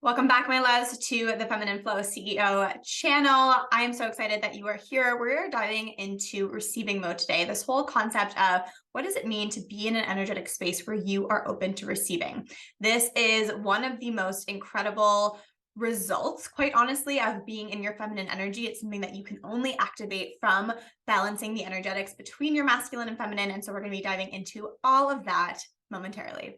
Welcome back, my loves, to the Feminine Flow CEO channel. I am so excited that you are here. We're diving into receiving mode today. This whole concept of what does it mean to be in an energetic space where you are open to receiving? This is one of the most incredible results, quite honestly, of being in your feminine energy. It's something that you can only activate from balancing the energetics between your masculine and feminine. And so we're going to be diving into all of that momentarily.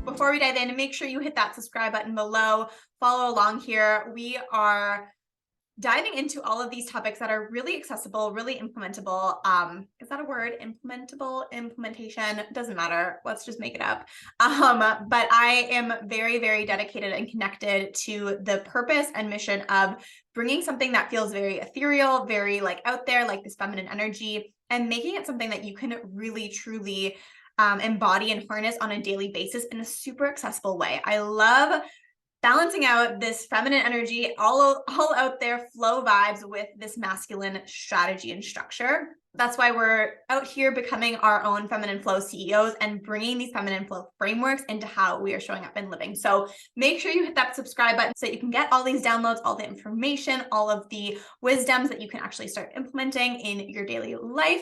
Before we dive in, make sure you hit that subscribe button below, follow along here. We are diving into all of these topics that are really accessible, really implementable. Is that a word? Implementable, implementation, doesn't matter. Let's just make it up. But I am very, very dedicated and connected to the purpose and mission of bringing something that feels very ethereal, very like out there, like this feminine energy, and making it something that you can really, truly embody and harness on a daily basis in a super accessible way. I love balancing out this feminine energy, all out there flow vibes with this masculine strategy and structure. That's why we're out here becoming our own feminine flow CEOs and bringing these feminine flow frameworks into how we are showing up and living. So make sure you hit that subscribe button so you can get all these downloads, all the information, all of the wisdoms that you can actually start implementing in your daily life.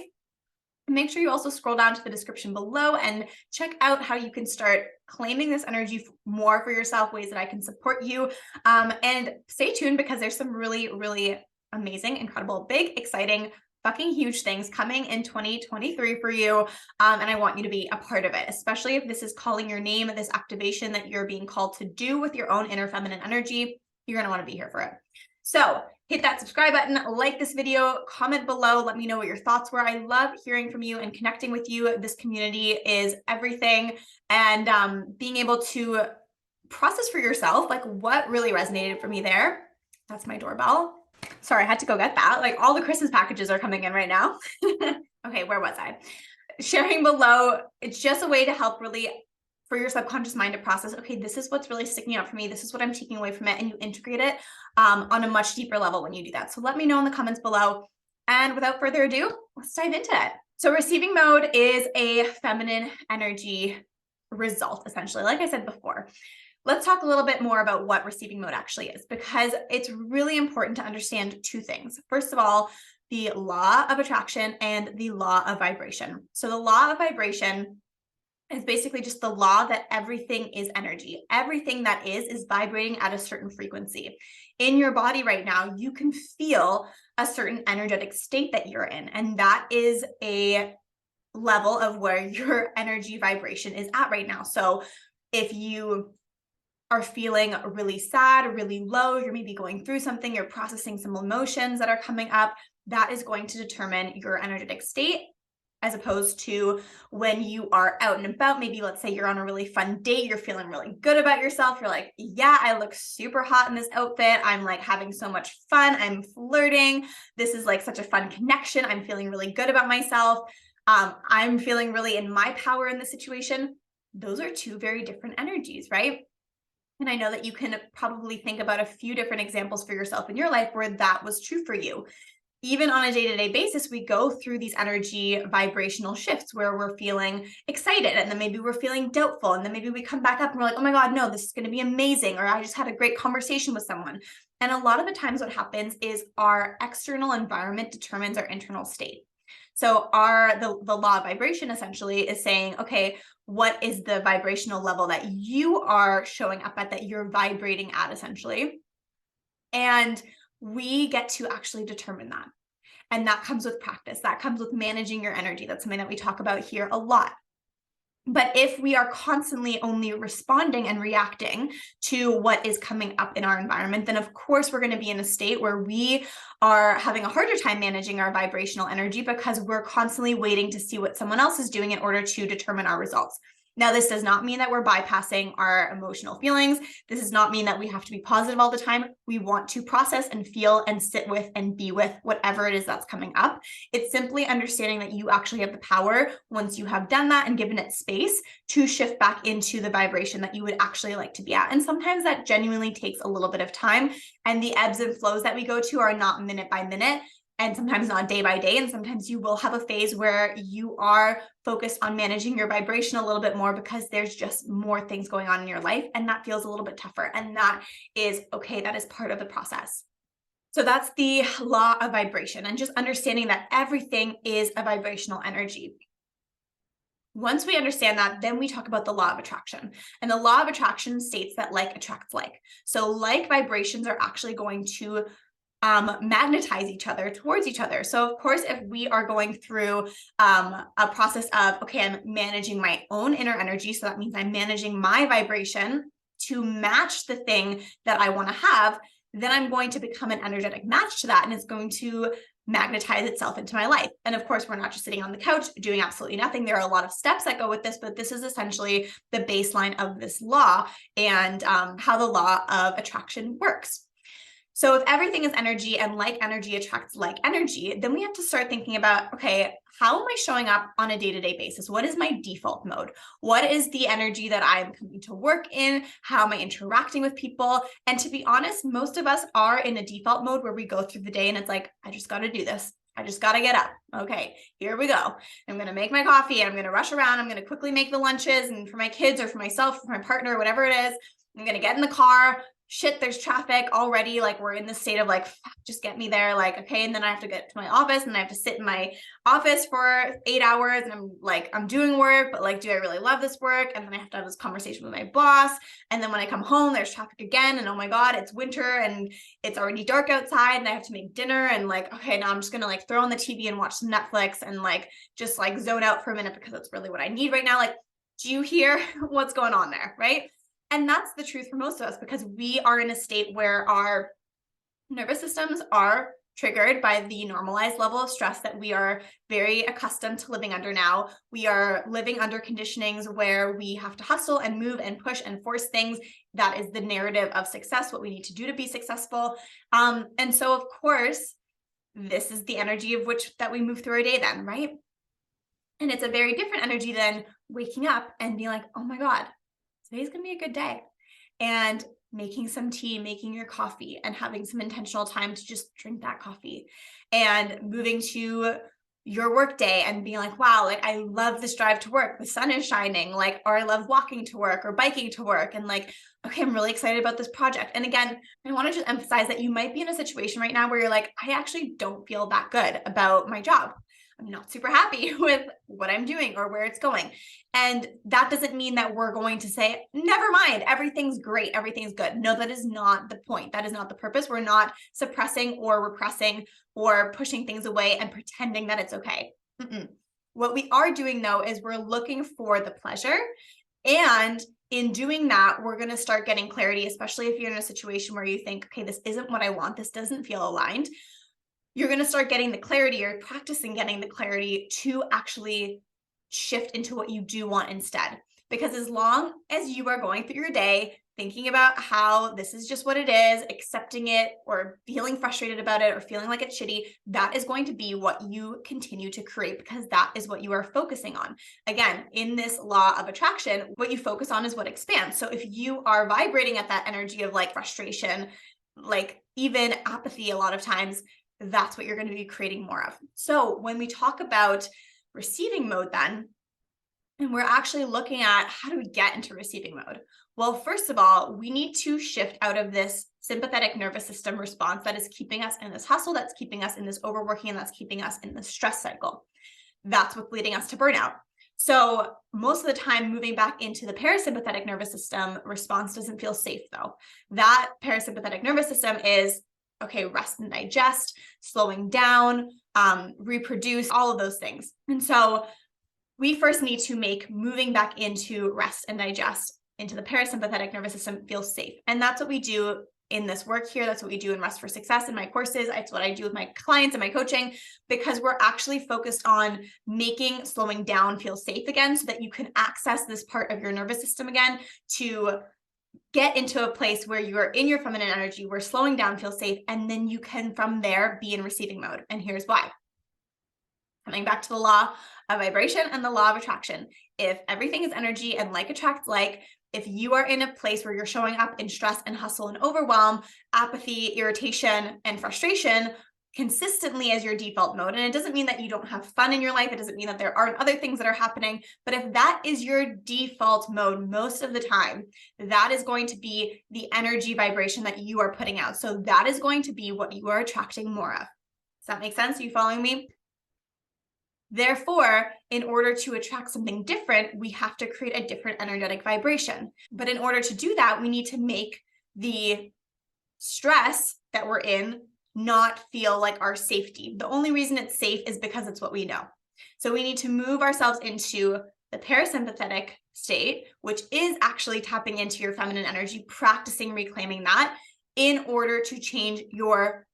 Make sure you also scroll down to the description below and check out how you can start claiming this energy more for yourself, ways that I can support you. And stay tuned because there's some really, really amazing, incredible, big, exciting, fucking huge things coming in 2023 for you. And I want you to be a part of it, especially if this is calling your name, this activation that you're being called to do with your own inner feminine energy. You're going to want to be here for it. So hit that subscribe button, like this video, comment below, let me know what your thoughts were. I love hearing from you and connecting with you. This community is everything. And being able to process for yourself, like what really resonated for me there. That's my doorbell. Sorry, I had to go get that. Like all the Christmas packages are coming in right now. Okay, where was I? Sharing below, it's just a way to help really for your subconscious mind to process, okay, this is what's really sticking out for me. This is what I'm taking away from it. And you integrate it on a much deeper level when you do that. So let me know in the comments below. And without further ado, let's dive into it. So receiving mode is a feminine energy result, essentially. Like I said before, let's talk a little bit more about what receiving mode actually is, because it's really important to understand two things. First of all, the law of attraction and the law of vibration. So the law of vibration is basically just the law that everything is energy. Everything that is vibrating at a certain frequency. In your body right now, you can feel a certain energetic state that you're in. And that is a level of where your energy vibration is at right now. So if you are feeling really sad, really low, you're maybe going through something, you're processing some emotions that are coming up, that is going to determine your energetic state. As opposed to when you are out and about, maybe let's say you're on a really fun date, you're feeling really good about yourself. You're like, yeah, I look super hot in this outfit. I'm like having so much fun. I'm flirting. This is like such a fun connection. I'm feeling really good about myself. I'm feeling really in my power in this situation. Those are two very different energies, right? And I know that you can probably think about a few different examples for yourself in your life where that was true for you. Even on a day-to-day basis, we go through these energy vibrational shifts where we're feeling excited and then maybe we're feeling doubtful. And then maybe we come back up and we're like, oh my God, no, this is going to be amazing. Or I just had a great conversation with someone. And a lot of the times what happens is our external environment determines our internal state. So the law of vibration essentially is saying, okay, what is the vibrational level that you are showing up at, that you're vibrating at essentially? And we get to actually determine that. And that comes with practice. That comes with managing your energy. That's something that we talk about here a lot. But if we are constantly only responding and reacting to what is coming up in our environment, then of course we're going to be in a state where we are having a harder time managing our vibrational energy because we're constantly waiting to see what someone else is doing in order to determine our results. Now, this does not mean that we're bypassing our emotional feelings. This does not mean that we have to be positive all the time. We want to process and feel and sit with and be with whatever it is that's coming up. It's simply understanding that you actually have the power, once you have done that and given it space, to shift back into the vibration that you would actually like to be at. And sometimes that genuinely takes a little bit of time, and the ebbs and flows that we go to are not minute by minute, and sometimes not day by day. And sometimes you will have a phase where you are focused on managing your vibration a little bit more because there's just more things going on in your life, and that feels a little bit tougher. And that is okay. That is part of the process. So that's the law of vibration, and just understanding that everything is a vibrational energy. Once we understand that, then we talk about the law of attraction. And the law of attraction states that like attracts like. So like vibrations are actually going to magnetize each other towards each other. So of course, if we are going through a process of, okay, I'm managing my own inner energy. So that means I'm managing my vibration to match the thing that I want to have, then I'm going to become an energetic match to that. And it's going to magnetize itself into my life. And of course, we're not just sitting on the couch doing absolutely nothing. There are a lot of steps that go with this, but this is essentially the baseline of this law and how the law of attraction works. So if everything is energy and like energy attracts like energy, then we have to start thinking about, okay, how am I showing up on a day-to-day basis? What is my default mode? What is the energy that I'm coming to work in? How am I interacting with people? And to be honest, most of us are in a default mode where we go through the day and it's like, I just got to do this. I just got to get up. Okay, here we go. I'm going to make my coffee. I'm going to rush around. I'm going to quickly make the lunches, and for my kids or for myself, for my partner, whatever it is, I'm going to get in the car. Shit, there's traffic already. Like, we're in the state of like, just get me there. Like, okay. And then I have to get to my office, and I have to sit in my office for 8 hours. And I'm like, I'm doing work, but like, do I really love this work? And then I have to have this conversation with my boss. And then when I come home, there's traffic again. And oh my God, it's winter and it's already dark outside, and I have to make dinner. And like, okay, now I'm just going to like throw on the TV and watch some Netflix and like, just like zone out for a minute because that's really what I need right now. Like, do you hear what's going on there? Right? And that's the truth for most of us, because we are in a state where our nervous systems are triggered by the normalized level of stress that we are very accustomed to living under now. We are living under conditionings where we have to hustle and move and push and force things. That is the narrative of success, what we need to do to be successful. And so, of course, this is the energy of which that we move through our day then, right? And it's a very different energy than waking up and being like, oh my God, today's gonna be a good day. And making some tea, making your coffee, and having some intentional time to just drink that coffee, and moving to your work day and being like, wow, like I love this drive to work. The sun is shining, like, or I love walking to work or biking to work. And like, okay, I'm really excited about this project. And again, I want to just emphasize that you might be in a situation right now where you're like, I actually don't feel that good about my job. I'm not super happy with what I'm doing or where it's going. And that doesn't mean that we're going to say, never mind, everything's great, everything's good. No, that is not the point. That is not the purpose. We're not suppressing or repressing or pushing things away and pretending that it's okay. What we are doing though is we're looking for the pleasure. And in doing that, we're going to start getting clarity, especially if you're in a situation where you think, okay, this isn't what I want. This doesn't feel aligned. You're going to start getting the clarity, or practicing getting the clarity to actually shift into what you do want instead. Because as long as you are going through your day thinking about how this is just what it is, accepting it, or feeling frustrated about it, or feeling like it's shitty, that is going to be what you continue to create, because that is what you are focusing on. Again, in this law of attraction, what you focus on is what expands. So if you are vibrating at that energy of like frustration, like even apathy, a lot of times, that's what you're going to be creating more of. So when we talk about receiving mode then, and we're actually looking at how do we get into receiving mode? Well, first of all, we need to shift out of this sympathetic nervous system response that is keeping us in this hustle, that's keeping us in this overworking, and that's keeping us in the stress cycle. That's what's leading us to burnout. So most of the time, moving back into the parasympathetic nervous system response doesn't feel safe though. That parasympathetic nervous system is, okay, rest and digest, slowing down, reproduce, all of those things. And so we first need to make moving back into rest and digest, into the parasympathetic nervous system, feel safe. And that's what we do in this work here. That's what we do in Rest for Success in my courses. It's what I do with my clients and my coaching, because we're actually focused on making slowing down feel safe again, so that you can access this part of your nervous system again to get into a place where you are in your feminine energy, where slowing down feels safe, and then you can from there be in receiving mode. And here's why. Coming back to the law of vibration and the law of attraction. If everything is energy and like attracts like, if you are in a place where you're showing up in stress and hustle and overwhelm, apathy, irritation, and frustration consistently as your default mode, and it doesn't mean that you don't have fun in your life, it doesn't mean that there aren't other things that are happening, but if that is your default mode most of the time, that is going to be the energy vibration that you are putting out. So that is going to be what you are attracting more of. Does that make sense? Are you following me? Therefore, in order to attract something different, we have to create a different energetic vibration. But in order to do that, we need to make the stress that we're in not feel like our safety. The only reason it's safe is because it's what we know. So we need to move ourselves into the parasympathetic state, which is actually tapping into your feminine energy, practicing reclaiming that in order to change your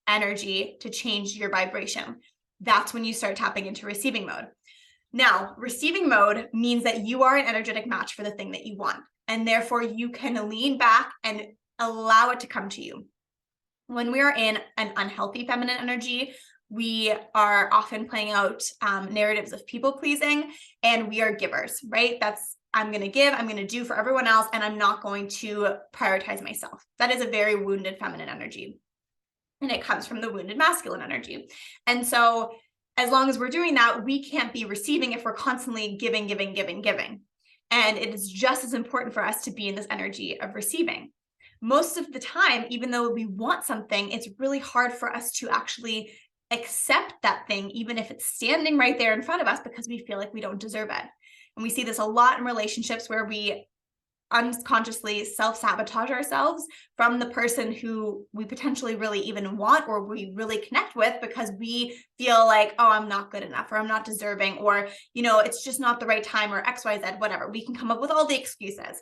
energy, to change your vibration. That's when you start tapping into receiving mode. Now, receiving mode means that you are an energetic match for the thing that you want, and therefore you can lean back and allow it to come to you. When we are in an unhealthy feminine energy, we are often playing out narratives of people pleasing, and we are givers, right? That's, I'm going to give, I'm going to do for everyone else, and I'm not going to prioritize myself. That is a very wounded feminine energy. And it comes from the wounded masculine energy. And so as long as we're doing that, we can't be receiving if we're constantly giving. And it is just as important for us to be in this energy of receiving. Most of the time, even though we want something, it's really hard for us to actually accept that thing, even if it's standing right there in front of us, because we feel like we don't deserve it. And we see this a lot in relationships where we unconsciously self-sabotage ourselves from the person who we potentially really even want or we really connect with, because we feel like, oh, I'm not good enough, or I'm not deserving, or, you know, it's just not the right time, or XYZ, whatever. We can come up with all the excuses.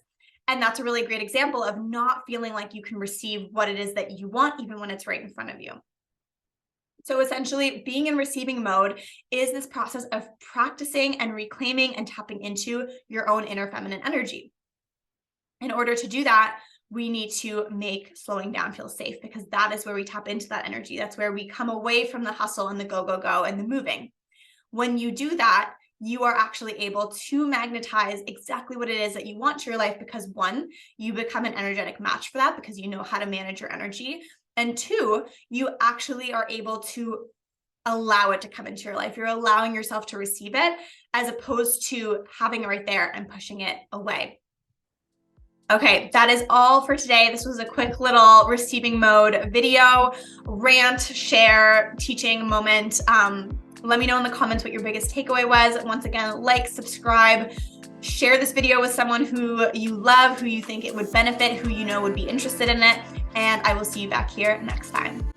And that's a really great example of not feeling like you can receive what it is that you want, even when it's right in front of you. So essentially, being in receiving mode is this process of practicing and reclaiming and tapping into your own inner feminine energy. In order to do that, we need to make slowing down feel safe, because that is where we tap into that energy. That's where we come away from the hustle and the go, and the moving. When you do that, you are actually able to magnetize exactly what it is that you want to your life, because one, you become an energetic match for that because you know how to manage your energy. And two, you actually are able to allow it to come into your life. You're allowing yourself to receive it, as opposed to having it right there and pushing it away. Okay, that is all for today. This was a quick little receiving mode video, rant, share, teaching moment. Let me know in the comments what your biggest takeaway was. Once again, like, subscribe, share this video with someone who you love, who you think it would benefit, who you know would be interested in it, and I will see you back here next time.